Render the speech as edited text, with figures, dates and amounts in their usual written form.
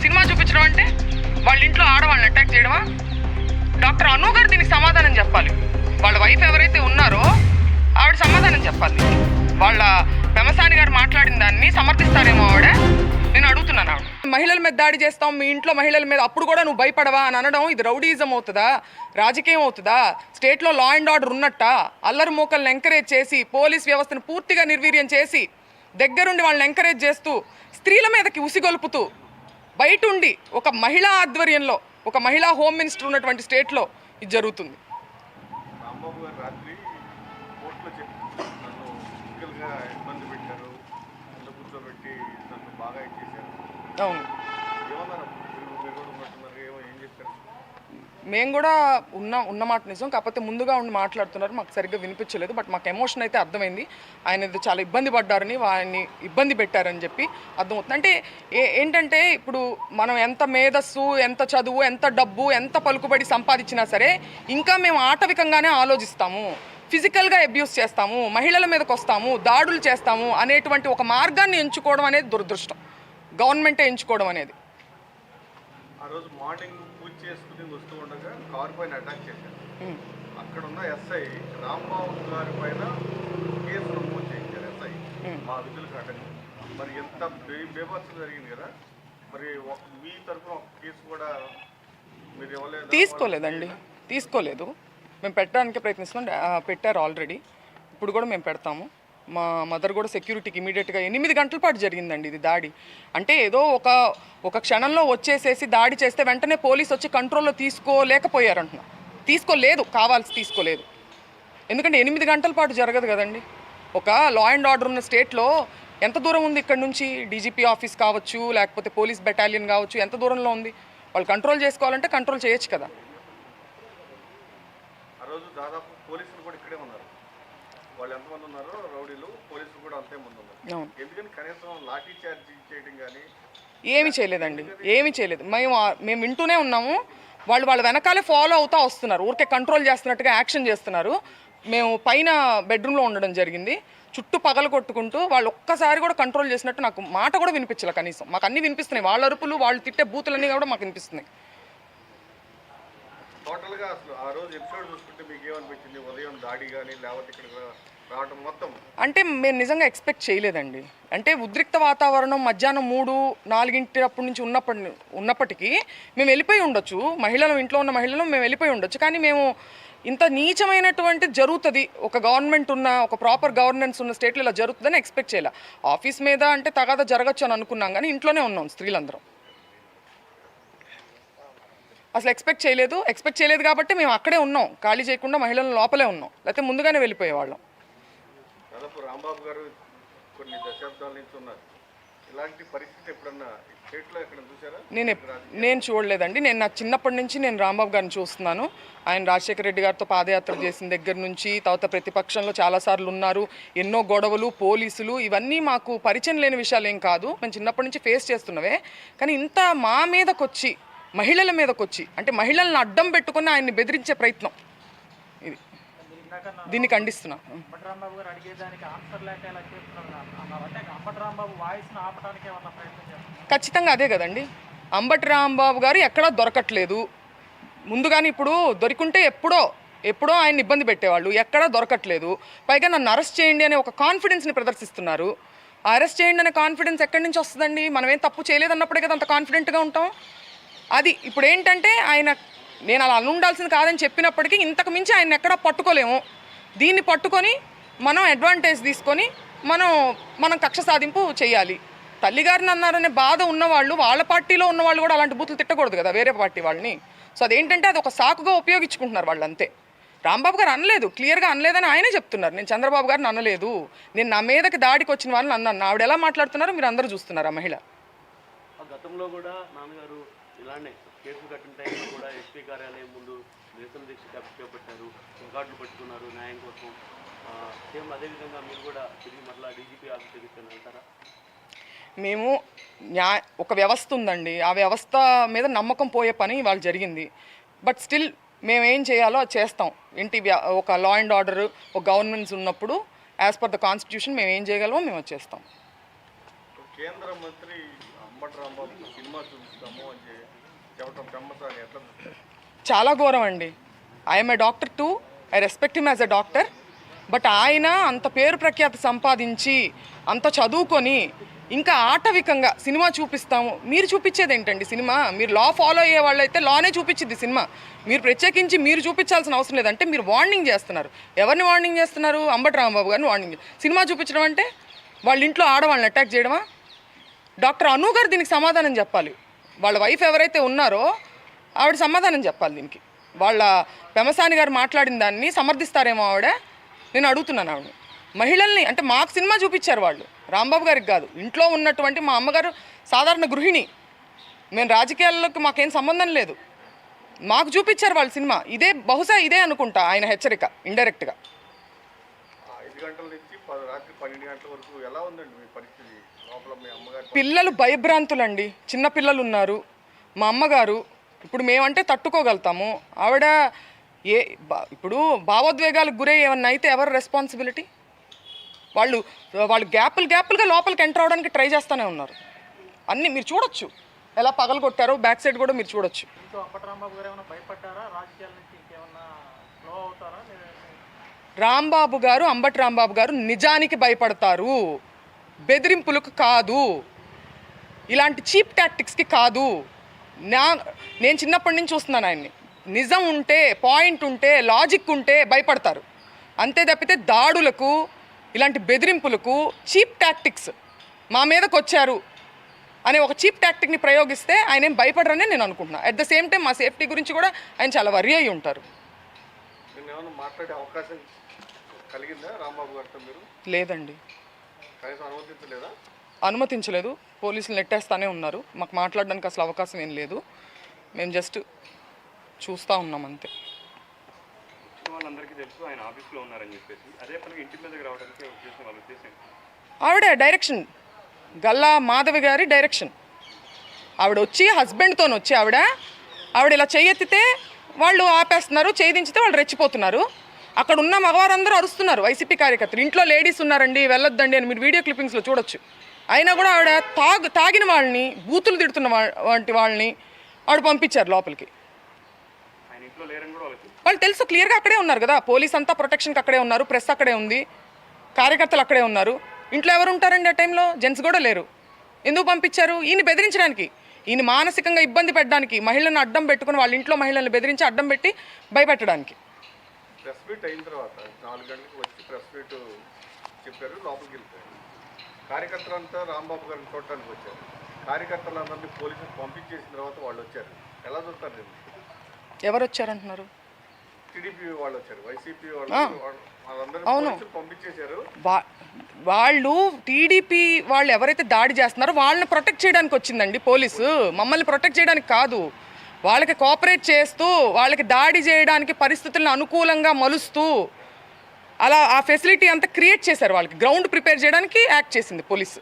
Cinema చూపించడం అంటే వాళ్ళ ఇంట్లో ఆడవాళ్ళని అటాక్ చేయడమా? డాక్టర్ అను గారు దీనికి సమాధానం చెప్పాలి. వాళ్ళ వైఫ్ ఎవరైతే ఉన్నారో ఆవిడ సమాధానం చెప్పాలి. వాళ్ళ పెమసాని గారు మాట్లాడిన దాన్ని సమర్థిస్తారేమో ఆవిడ. నేను అడుగుతున్నాను ఆవిడ. మహిళల మీద దాడి చేస్తాం, మీ ఇంట్లో మహిళల మీద, అప్పుడు కూడా నువ్వు భయపడవా అని అనడం ఇది రౌడీజం అవుతుందా, రాజకీయం అవుతుందా? స్టేట్లో లా అండ్ ఆర్డర్ ఉన్నట్ట అల్లరి మూకల్ని ఎంకరేజ్ చేసి పోలీస్ వ్యవస్థను పూర్తిగా నిర్వీర్యం చేసి దగ్గరుండి వాళ్ళని ఎంకరేజ్ చేస్తూ స్త్రీల మీదకి ఉసిగొలుపుతూ బయట ఉండి ఒక మహిళా ఆధ్వర్యంలో ఒక మహిళా హోమ్ మినిస్టర్ ఉన్నటువంటి స్టేట్లో ఇది జరుగుతుంది. అవును, మేము కూడా ఉన్నమాట నిజం. కాకపోతే ముందుగా ఉండి మాట్లాడుతున్నారు, మాకు సరిగ్గా వినిపించలేదు. బట్ మాకు ఎమోషన్ అయితే అర్థమైంది. ఆయన చాలా ఇబ్బంది పడ్డారని, వారిని ఇబ్బంది పెట్టారని చెప్పి అర్థమవుతుంది. అంటే ఏంటంటే ఇప్పుడు మనం ఎంత మేధస్సు, ఎంత చదువు, ఎంత డబ్బు, ఎంత పలుకుబడి సంపాదించినా సరే ఇంకా మేము ఆటవికంగానే ఆలోచిస్తాము, ఫిజికల్గా అబ్యూస్ చేస్తాము, మహిళల మీదకి వస్తాము, దాడులు చేస్తాము అనేటువంటి ఒక మార్గాన్ని ఎంచుకోవడం అనేది దురదృష్టం. గవర్నమెంటే ఎంచుకోవడం అనేది. ఆ రోజు మార్నింగ్ పూజ చేసుకుని వస్తూ ఉండగా కారు పైన అటాక్ చేశారు. అక్కడ ఉన్న ఎస్ఐ రాంబాబు గారి పైన కేసు నమోదు చేయించారు ఎస్ఐ మా విధులకు అటెండ్. మరి ఎంత బేభత్సం జరిగింది కదా, మరి మీ తరఫున ఒక కేసు కూడా మీరు ఇవ్వలేదు? తీసుకోలేదండి, తీసుకోలేదు. మేము పెట్టడానికి ప్రయత్నిస్తున్నాం, పెట్టారు ఆల్రెడీ, ఇప్పుడు కూడా మేము పెడతాము. మా మదర్ కూడా సెక్యూరిటీకి ఇమీడియట్గా 8 గంటల పాటు జరిగిందండి ఇది దాడి. అంటే ఏదో ఒక క్షణంలో వచ్చేసేసి దాడి చేస్తే వెంటనే పోలీసు వచ్చి కంట్రోల్లో తీసుకోలేకపోయారంటున్నా. తీసుకోలేదు, కావాల్సి తీసుకోలేదు. ఎందుకంటే 8 గంటల పాటు జరగదు కదండి. ఒక లా అండ్ ఆర్డర్ ఉన్న స్టేట్లో ఎంత దూరం ఉంది ఇక్కడ నుంచి? డీజీపీ ఆఫీస్ కావచ్చు, లేకపోతే పోలీస్ బెటాలియన్ కావచ్చు, ఎంత దూరంలో ఉంది? వాళ్ళు కంట్రోల్ చేసుకోవాలంటే కంట్రోల్ చేయొచ్చు కదా. ఆ రోజు దాదాపు పోలీసులు కూడా ఇక్కడే ఉన్నారు. వాళ్ళు ఎంతమంది ఉన్నారో రౌడీలు, పోలీసులు కూడా అంతే మంది ఉన్నారు. ఎందుకని కనీసం లాఠీ చార్జ్ చేయడం కానీ ఏమీ చేయలేదండి, ఏమీ చేయలేదు. మేము వింటూనే ఉన్నాము. వాళ్ళ వెనకాలే ఫాలో అవుతూ వస్తున్నారు, ఊరికే కంట్రోల్ చేస్తున్నట్టుగా యాక్షన్ చేస్తున్నారు. మేము పైన బెడ్రూమ్లో ఉండడం జరిగింది, చుట్టూ పగలు కొట్టుకుంటూ వాళ్ళు ఒక్కసారి కూడా కంట్రోల్ చేసినట్టు నాకు మాట కూడా వినిపించలే. కనీసం మాకు అన్నీ వినిపిస్తున్నాయి, వాళ్ళ అరుపులు, వాళ్ళు తిట్టే బూతులన్నీ కూడా మాకు వినిపిస్తున్నాయి. టోటల్గా అసలు ఆ రోజు ఎపిసోడ్ చూసుకుంటే మీకు ఏమనిపించింది? ఉదయం దాడి కానీ లేకపోతే ఇక్కడ రావడం మొత్తం అంటే మేము నిజంగా ఎక్స్పెక్ట్ చేయలేదండి. అంటే ఉద్రిక్త వాతావరణం మధ్యాహ్నం 3-4 అప్పటి నుంచి ఉన్నప్పటికీ మేము వెళ్ళిపోయి ఉండొచ్చు, మహిళలు, ఇంట్లో ఉన్న మహిళలు మేము వెళ్ళిపోయి ఉండొచ్చు. కానీ మేము ఇంత నీచమైనటువంటి జరుగుతుంది, ఒక గవర్నమెంట్ ఉన్న, ఒక ప్రాపర్ గవర్నెన్స్ ఉన్న స్టేట్లో ఇలా జరుగుతుందని ఎక్స్పెక్ట్ చేయలే. ఆఫీస్ మీద అంటే తగాదా జరగచ్చు అని అనుకున్నాం, కానీ ఇంట్లోనే ఉన్నాం స్త్రీలందరం. అసలు ఎక్స్పెక్ట్ చేయలేదు కాబట్టి మేము అక్కడే ఉన్నాం, ఖాళీ చేయకుండా మహిళల లోపలే ఉన్నాం. లేకపోతే ముందుగానే వెళ్ళిపోయేవాళ్ళం. దాదాపు రాంబాబు గారు కొన్ని దశాబ్దాల నుంచి ఉన్నారు. ఇలాంటి పరిస్థితి ఎప్పుడన్నా స్టేట్లో ఎక్కడ చూసారా? నేను చూడలేదండి. నా చిన్నప్పటి నుంచి నేను రాంబాబు గారిని చూస్తున్నాను. ఆయన రాజశేఖర రెడ్డి గారితో పాదయాత్ర చేసిన దగ్గర నుంచి, తర్వాత ప్రతిపక్షంలో చాలాసార్లు ఉన్నారు. ఎన్నో గొడవలు, పోలీసులు, ఇవన్నీ మాకు పరిచయం లేని విషయాలు ఏం కాదు, మేము చిన్నప్పటి నుంచి ఫేస్ చేస్తున్నవే. కానీ ఇంత మా మీదకొచ్చి, మహిళల మీదకొచ్చి, అంటే మహిళలను అడ్డం పెట్టుకుని ఆయన్ని బెదిరించే ప్రయత్నం, ఇది దీన్ని ఖండిస్తున్నా. ఖచ్చితంగా అదే కదండి. అంబటి రాంబాబు గారు ఎక్కడా దొరకట్లేదు. ముందుగానే ఇప్పుడు దొరికింటే ఎప్పుడో ఆయన ఇబ్బంది పెట్టేవాళ్ళు, ఎక్కడా దొరకట్లేదు. పైగా నన్ను అరెస్ట్ చేయండి అనే ఒక కాన్ఫిడెన్స్ని ప్రదర్శిస్తున్నారు. అరెస్ట్ చేయండి అనే కాన్ఫిడెన్స్ ఎక్కడి నుంచి వస్తుందండి? మనం ఏం తప్పు చేయలేదన్నప్పుడే కదా అంత కాన్ఫిడెంట్గా ఉంటాం. అది ఇప్పుడు ఏంటంటే నేను అలా ఉండాల్సింది కాదని చెప్పినప్పటికీ ఇంతకు మించి ఆయన ఎక్కడా పట్టుకోలేము. దీన్ని పట్టుకొని మనం అడ్వాంటేజ్ తీసుకొని మనం కక్ష సాధింపు చేయాలి. తల్లిగారిని అన్నారనే బాధ ఉన్నవాళ్ళు, వాళ్ళ పార్టీలో ఉన్నవాళ్ళు కూడా అలాంటి బూతులు తిట్టకూడదు కదా వేరే పార్టీ వాళ్ళని. సో అదేంటంటే అది ఒక సాకుగా ఉపయోగించుకుంటున్నారు వాళ్ళు, అంతే. రాంబాబు గారు అనలేదు, క్లియర్గా అనలేదని ఆయనే చెప్తున్నారు. నేను చంద్రబాబు గారిని అనలేదు, నేను నా మీదకి దాడికి వచ్చిన వాళ్ళని అన్నాను. ఆవిడ ఎలా మాట్లాడుతున్నారో మీరు అందరూ చూస్తున్నారు. ఆ మహిళ గతంలో కూడా నాన్నగారు ఇలానే కేసులు కట్టిన టైంలో కూడా ఎస్పీ కార్యాలయం ముందు నిరసన దీక్ష చేపట్టారు, రికార్డులు పట్టుకున్నారు న్యాయం కోసం. సేమ్ అదేవిధంగా మీరు కూడా తిరిగి మరలా డీజీపీ ఆఫీస్ దగ్గరికి వెళ్తారా? మేము ఒక వ్యవస్థ ఉందండి, ఆ వ్యవస్థ మీద నమ్మకం పోయే పని ఇవాళ జరిగింది. బట్ స్టిల్ మేము ఏం చేయాలో అది చేస్తాం. ఏంటి, ఒక లా అండ్ ఆర్డర్, ఒక గవర్నెన్స్ ఉన్నప్పుడు యాజ్ పర్ ద కాన్స్టిట్యూషన్ మేము ఏం చేయగలమో మేము చేస్తాం. కేంద్ర మంత్రి అంబటి రాంబాబుకి సినిమా చూపిస్తాము అని చెప్పడం పెమ్మసాని ఎట్లా చూస్తారు? చాలా ఘోరం అండి. I'm a doctor to, I respect him as a doctor. But ఆయన అంత పేరు ప్రఖ్యాతి సంపాదించి అంత చదువుకొని ఇంకా ఆటవికంగా సినిమా చూపిస్తాము. మీరు చూపించేది ఏంటండి సినిమా? మీరు లా ఫాలో అయ్యే వాళ్ళు అయితే లానే చూపించింది సినిమా. మీరు ప్రత్యేకించి మీరు చూపించాల్సిన అవసరం లేదంటే మీరు వార్నింగ్ చేస్తున్నారు. ఎవరిని వార్నింగ్ చేస్తున్నారు? అంబటి రాంబాబు గారిని వార్నింగ్. సినిమా చూపించడం అంటే వాళ్ళ ఇంట్లో ఆడవాళ్ళని అటాక్ చేయడమా? డాక్టర్ అను గారు దీనికి సమాధానం చెప్పాలి. వాళ్ళ వైఫ్ ఎవరైతే ఉన్నారో ఆవిడ సమాధానం చెప్పాలి దీనికి. వాళ్ళ పెమసాని గారు మాట్లాడిన దాన్ని సమర్థిస్తారేమో ఆవిడ. నేను అడుగుతున్నాను ఆవిడ. మహిళల్ని అంటే మాకు సినిమా చూపించారు వాళ్ళు, రాంబాబు గారికి కాదు. ఇంట్లో ఉన్నటువంటి మా అమ్మగారు సాధారణ గృహిణి, మేము రాజకీయాల్లోకి మాకేం సంబంధం లేదు. మాకు చూపించారు వాళ్ళ సినిమా. ఇదే బహుశా ఇదే అనుకుంటా ఆయన హెచ్చరిక ఇండైరెక్ట్గా. 5 గంటల నుంచి రాత్రి 12 గంటల వరకు ఎలా ఉందండి మీ పరిస్థితి లోపల? మీ అమ్మగారు పిల్లలు భయభ్రాంతులండి, చిన్న పిల్లలు ఉన్నారు. మా అమ్మగారు ఇప్పుడు మేమంటే తట్టుకోగలుగుతాము, ఆవిడ ఇప్పుడు భావోద్వేగాలకు గురై ఏమన్నా అయితే ఎవరు రెస్పాన్సిబిలిటీ? వాళ్ళు గ్యాపులుగా లోపలికి ఎంటర్ అవడానికి ట్రై చేస్తూనే ఉన్నారు. అన్నీ మీరు చూడొచ్చు ఎలా పగలు కొట్టారో, బ్యాక్ సైడ్ కూడా మీరు చూడొచ్చు. రాంబాబు గారు, అంబటి రాంబాబు గారు నిజానికి భయపడతారు, బెదిరింపులకు కాదు, ఇలాంటి చీప్ టాక్టిక్స్కి కాదు. నేను చిన్నప్పటి నుంచి చూస్తున్నాను ఆయన్ని. నిజం ఉంటే, పాయింట్ ఉంటే, లాజిక్ ఉంటే భయపడతారు. అంతే తప్పితే దాడులకు, ఇలాంటి బెదిరింపులకు, చీప్ టాక్టిక్స్ మా మీదకి వచ్చారు అనే ఒక చీప్ టాక్టిక్ని ప్రయోగిస్తే ఆయన ఏం భయపడరని నేను అనుకుంటున్నాను. అట్ ద సేమ్ టైం మా సేఫ్టీ గురించి కూడా ఆయన చాలా వరి అయి ఉంటారు. ఏమైనా మాట్లాడే అవకాశం కలిగిందా రాంబాబు గారితో మీరు? లేదండి, కనీసం అనుమతించలేదా? అనుమతించలేదు. పోలీసులు నెట్టేస్తానే ఉన్నారు. మాకు మాట్లాడడానికి అసలు అవకాశం ఏం లేదు. మేము జస్ట్ చూస్తూ ఉన్నాం అంతే. వాళ్ళందరికీ తెలుసు ఆయన ఆఫీస్లో ఉన్నారని చెప్పేసి అదే పనికి ఇంటి మీదకి రావడానికి వాళ్ళ ఉద్దేశం. ఆవిడ డైరెక్షన్, గల్లా మాధవి గారి డైరెక్షన్. ఆవిడ వచ్చి హస్బెండ్తో వచ్చి ఆవిడ ఇలా చెయ్యెత్తితే వాళ్ళు ఆపేస్తున్నారు, చేయించితే వాళ్ళు రెచ్చిపోతున్నారు. అక్కడ ఉన్న మగవారందరూ అరుస్తున్నారు, వైసీపీ కార్యకర్తలు. ఇంట్లో లేడీస్ ఉన్నారండి, వెళ్ళొద్దండి అని మీరు వీడియో క్లిప్పింగ్స్లో చూడొచ్చు. అయినా కూడా ఆవిడ తాగిన వాళ్ళని, బూతులు తిడుతున్న వంటి వాళ్ళని ఆవిడ పంపించారు లోపలికి. వాళ్ళు తెలుసు, క్లియర్గా అక్కడే ఉన్నారు కదా. పోలీస్ అంతా ప్రొటెక్షన్కి అక్కడే ఉన్నారు, ప్రెస్ అక్కడే ఉంది, కార్యకర్తలు అక్కడే ఉన్నారు. ఇంట్లో ఎవరు ఉంటారండి ఆ టైంలో? జెంట్స్ కూడా లేరు. ఎందుకు పంపించారు? ఈయన బెదిరించడానికి, ఈయన మానసికంగా ఇబ్బంది పెట్టడానికి, మహిళలను అడ్డం పెట్టుకుని వాళ్ళ ఇంట్లో మహిళలను బెదిరించి అడ్డం పెట్టి భయపెట్టడానికి. ప్రెస్ మీట్ అయిన తర్వాత 4 గంటలకు వచ్చి ప్రెస్ మీట్ చెప్పారు, లోపలికి వెళ్ళిపోయారు. కార్యకర్తలంతా రాంబాబు గారిని చూడటానికి వచ్చారు. కార్యకర్తలందరినీ పోలీసులు పంపించేసిన తర్వాత వాళ్ళు వచ్చారు. ఎలా చూస్తారు నేను? ఎవరు వచ్చారంటున్నారు? టీడీపీ వాళ్ళు వచ్చారు, వైసీపీ వాళ్ళు, వాళ్ళందరూ పోలీసులు పంపించేశారు. వాళ్ళు టీడీపీ వాళ్ళు ఎవరైతే దాడి చేస్తున్నారో వాళ్ళని ప్రొటెక్ట్ చేయడానికి వచ్చిందండి పోలీసు, మమ్మల్ని ప్రొటెక్ట్ చేయడానికి కాదు. వాళ్ళకి కోఆపరేట్ చేస్తూ, వాళ్ళకి దాడి చేయడానికి పరిస్థితులను అనుకూలంగా మలుస్తూ అలా ఆ ఫెసిలిటీ అంతా క్రియేట్ చేశారు. వాళ్ళకి గ్రౌండ్ ప్రిపేర్ చేయడానికి యాక్ట్ చేసింది పోలీసు.